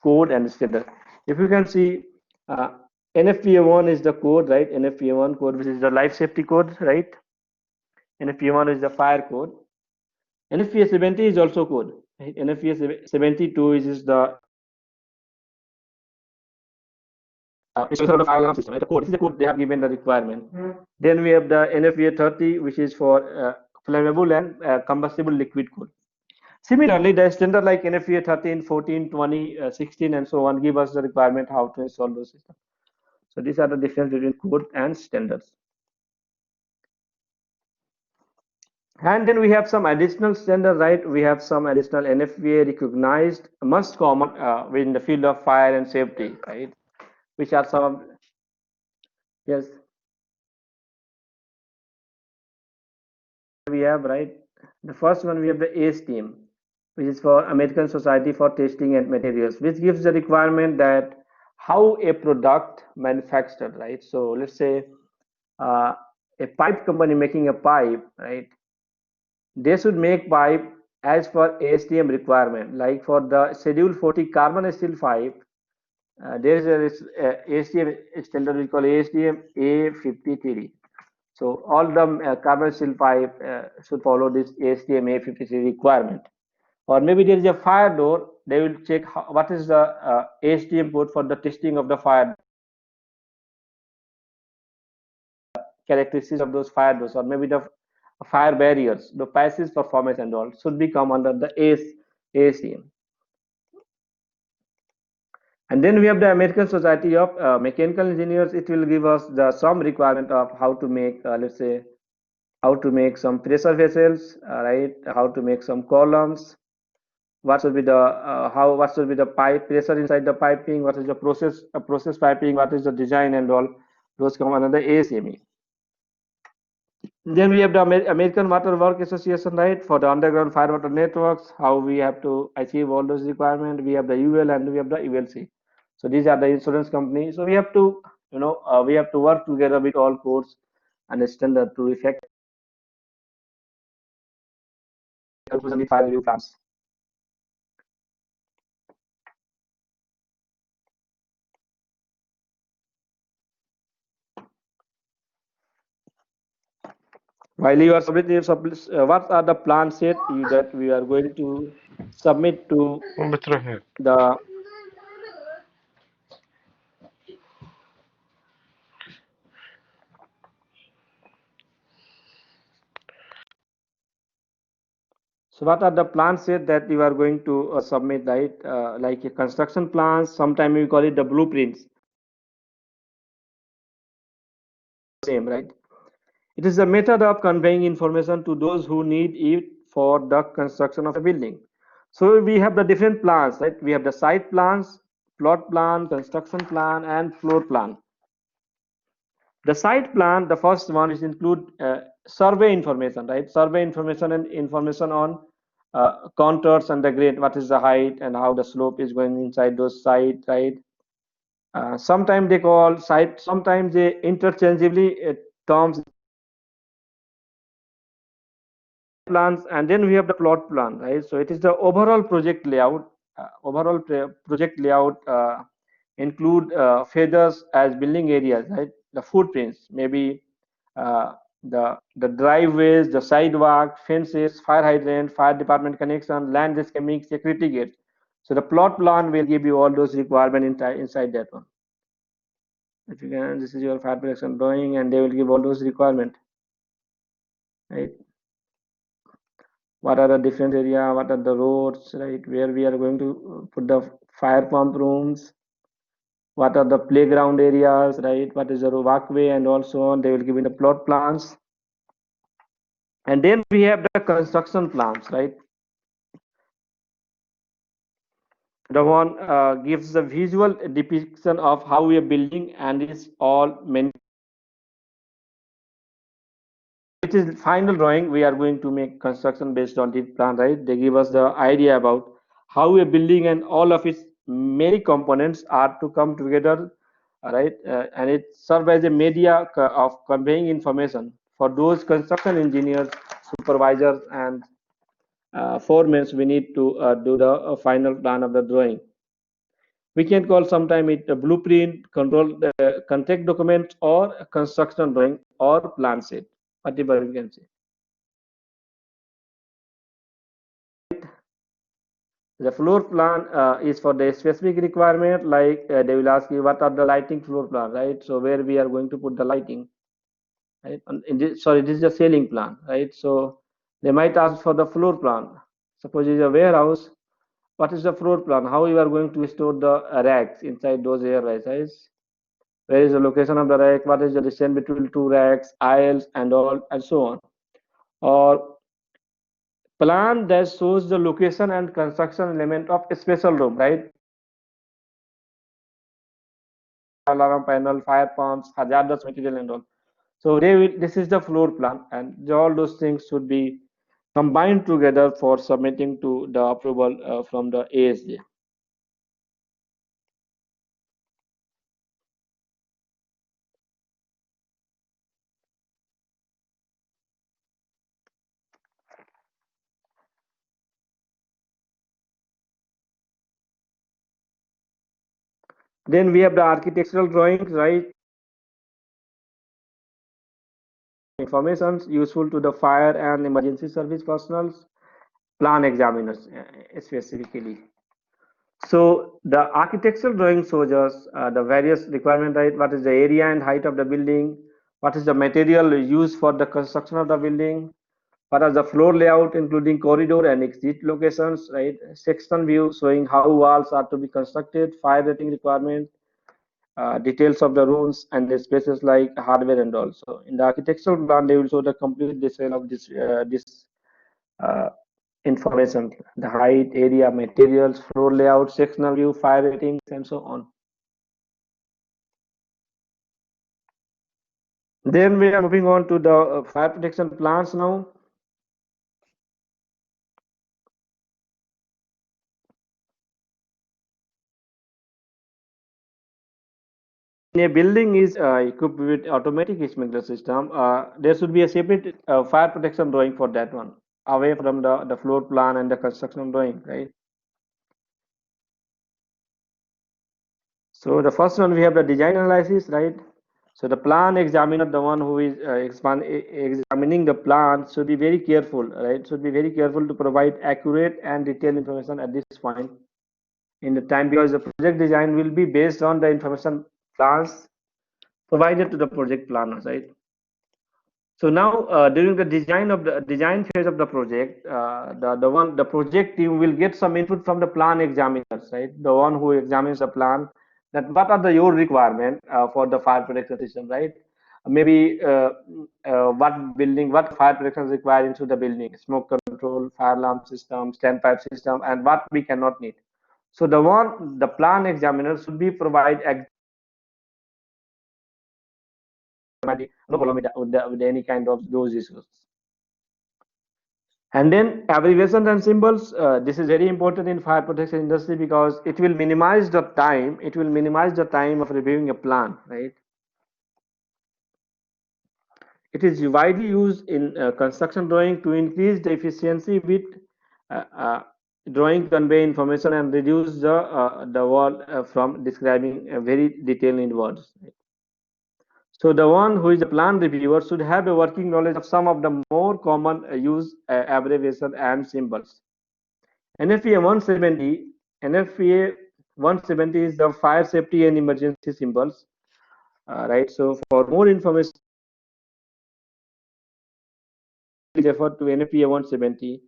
code and standard. If you can see, uh, NFPA 1 is the code, right? NFPA 1 code, which is the life safety code, right? NFPA 1 is the fire code. NFPA 70 is also code. Right? NFPA 72 is the installation of the fire alarm system. Right? The code. This is the code they have given the requirement. Then we have the NFPA 30, which is for flammable and combustible liquid code. Similarly, the standard like NFPA 13, 14, 20, 16, and so on give us the requirement how to install those systems. So these are the difference between code and standards. And then we have some additional standard, right? We have some additional NFPA recognized must common within the field of fire and safety, right? Which are some of, yes, we have, right? The first one, we have the ASTM, which is for American Society for Testing and Materials, which gives the requirement that how a product manufactured, right? So let's say uh, a pipe company making a pipe, right? They should make pipe as per ASTM requirement. Like for the Schedule 40 carbon steel pipe, there is a ASTM standard we call ASTM A53. So all the carbon steel pipe should follow this ASTM A53 requirement. Or maybe there is a fire door, they will check what is the ASTM code for the testing of the fire characteristics of those fire doors, or maybe the fire barriers, the passive performance and all should be come under the ASTM. And then we have the American Society of Mechanical Engineers. It will give us some requirement of how to make, let's say, how to make some pressure vessels, right? How to make some columns. What should be the what should be the pipe pressure inside the piping? What is the process piping? What is the design and all? Those come under the ASME. Then we have the American Water Work Association, right, for the underground fire water networks, how we have to achieve all those requirements. We have the UL and we have the ULC. So these are the insurance companies. So we have to, we have to work together with all codes and standard to effect fire review plans. While you are submitting, what are the plan set that we are going to submit to the So what are the plans set that you are going to submit, right? Like a construction plans, sometimes we call it the blueprints. Same, right? It is a method of conveying information to those who need it for the construction of a building. So we have the different plans, right? We have the site plans, plot plan, construction plan, and floor plan. The site plan, the first one is include survey information, right? Survey information and information on contours and the grade, what is the height and how the slope is going inside those site, right? Sometimes they call site, sometimes they interchangeably terms plans, and then we have the plot plan, right? So it is the overall project layout. Project layout include feathers as building areas, right? The footprints, maybe uh, the driveways, the sidewalk, fences, fire hydrant, fire department connection, land escaping, security gates. So the plot plan will give you all those requirements inside that one. If you can, this is your fire protection drawing, and they will give all those requirements, right? What are the different area? What are the roads, right? Where we are going to put the fire pump rooms? What are the playground areas, right? What is the walkway and also on? They will give you the plot plans. And then we have the construction plans, right? The one gives the visual depiction of how we are building, and it's all meant. Which is final drawing. We are going to make construction based on the plan, right? They give us the idea about how we are building, and all of its many components are to come together, right? And it serves as a media of conveying information for those construction engineers, supervisors, and foremen. We need to do the final plan of the drawing. We can call sometime it a blueprint, control, contract document, or a construction drawing, or plan set, whatever we can say. The floor plan is for the specific requirement, like they will ask you what are the lighting floor plan, right? So where we are going to put the lighting, right? Sorry, this is a ceiling plan, right? So they might ask for the floor plan. Suppose it's a warehouse. What is the floor plan? How you are going to store the racks inside those areas, right? Where is the location of the rack? What is the distance between two racks, aisles, and all, and so on? Or plan that shows the location and construction element of a special room, right? Alarm panel, fire pumps, hazardous material, and all. So this is the floor plan, and all those things should be combined together for submitting to the approval from the ASJ. Then we have the architectural drawings, right? Information useful to the fire and emergency service personnel, plan examiners specifically. So the architectural drawing shows us the various requirements, right? What is the area and height of the building? What is the material used for the construction of the building? What are the floor layout, including corridor and exit locations, right? Section view showing how walls are to be constructed, fire rating requirement, details of the rooms and the spaces like hardware, and also in the architectural plan they will show the complete detail of this uh, information, the height, area, materials, floor layout, sectional view, fire ratings, and so on. Then we are moving on to the fire protection plans now. A building is equipped with automatic sprinkler system, there should be a separate fire protection drawing for that one, away from the floor plan and the construction drawing, right? So the first one we have the design analysis, right? So the plan examiner, the one who is examining the plan, should be very careful, right? Should be very careful to provide accurate and detailed information at this point in the time, because the project design will be based on the information plans provided to the project planners, right? So now during the design phase of the project, the project team will get some input from the plan examiners, right? The one who examines the plan, that what are your requirement for the fire protection system, right? Maybe what fire protection is required into the building, smoke control, fire alarm system, standpipe system, and what we cannot need. So the plan examiner should be provide no problem with any kind of those issues. And then abbreviations and symbols, this is very important in fire protection industry because it will minimize the time. It will minimize the time of reviewing a plan, right? It is widely used in construction drawing to increase the efficiency with drawing convey information and reduce the wall from describing very detailed in words. Right? So the one who is a plan reviewer should have a working knowledge of some of the more common used abbreviations and symbols. NFPA 170 NFPA 170 is the fire safety and emergency symbols, right? So for more information, refer to NFPA 170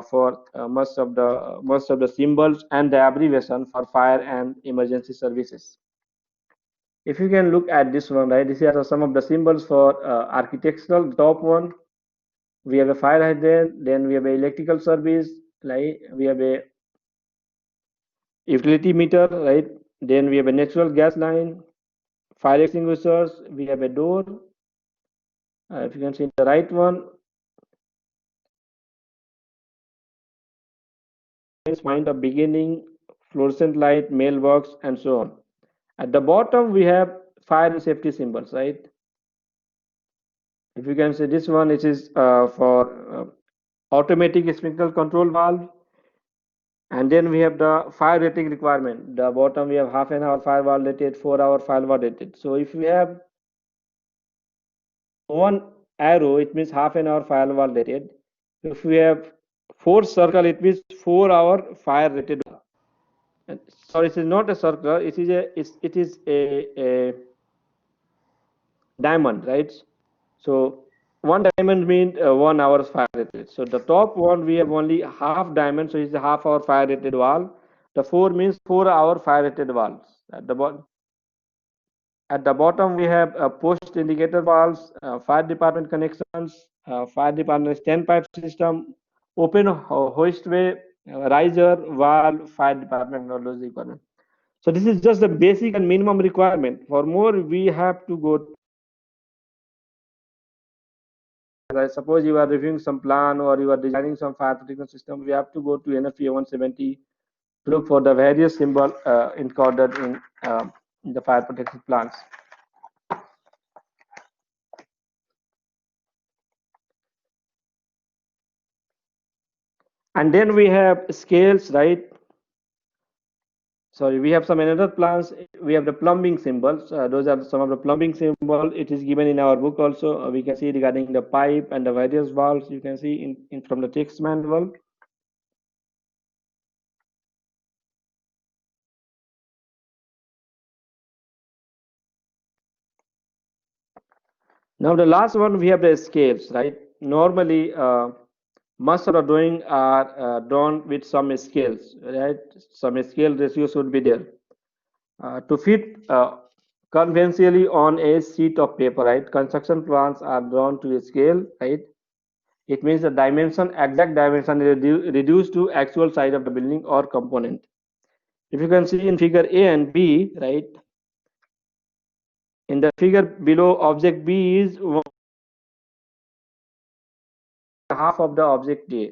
for most of the symbols and the abbreviation for fire and emergency services. If you can look at this one, right? These are some of the symbols for architectural. Top one, we have a fire hydrant, then we have a electrical service, like we have a utility meter, right? Then we have a natural gas line, fire extinguishers, we have a door. If you can see the right one, point of beginning, fluorescent light, mailbox, and so on. At the bottom, we have fire and safety symbols, right? If you can see this one, it is for automatic sprinkler control valve. And then we have the fire rating requirement. The bottom we have half an hour fire valve rated, 4-hour fire valve rated. So if we have one arrow, it means half an hour fire valve rated. If we have 4 circle, it means 4-hour fire rated. And sorry, it is not a circle. It is a diamond, right? So one diamond means 1 hour fire rated. So the top one we have only half diamond, so it's a half-hour fire rated valve. The 4 means 4-hour fire rated valves. At the bottom we have post indicator valves, fire department connections, fire department standpipe system, open hoistway, riser, valve, fire department knowledge requirement. So this is just the basic and minimum requirement. For more, we have to go. I suppose you are reviewing some plan or you are designing some fire protection system. We have to go to NFPA 170 to look for the various symbol encoded in the fire protection plans. And then we have scales, right? Sorry, we have some another plans. We have the plumbing symbols. Those are some of the plumbing symbols. It is given in our book also. We can see regarding the pipe and the various valves. You can see in from the text manual. Now the last one, we have the scales, right? Normally, most of the drawing are drawn with some scales, right? Some scale ratio should be there to fit conventionally on a sheet of paper, right? Construction plans are drawn to a scale, right? It means the dimension, exact dimension is reduced to actual size of the building or component. If you can see in figure A and B, right? In the figure below, object B is half of the object A,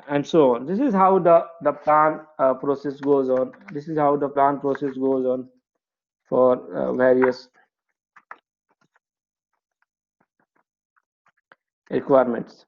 and so on. This is how the plan process goes on. This is how the plan process goes on for various requirements.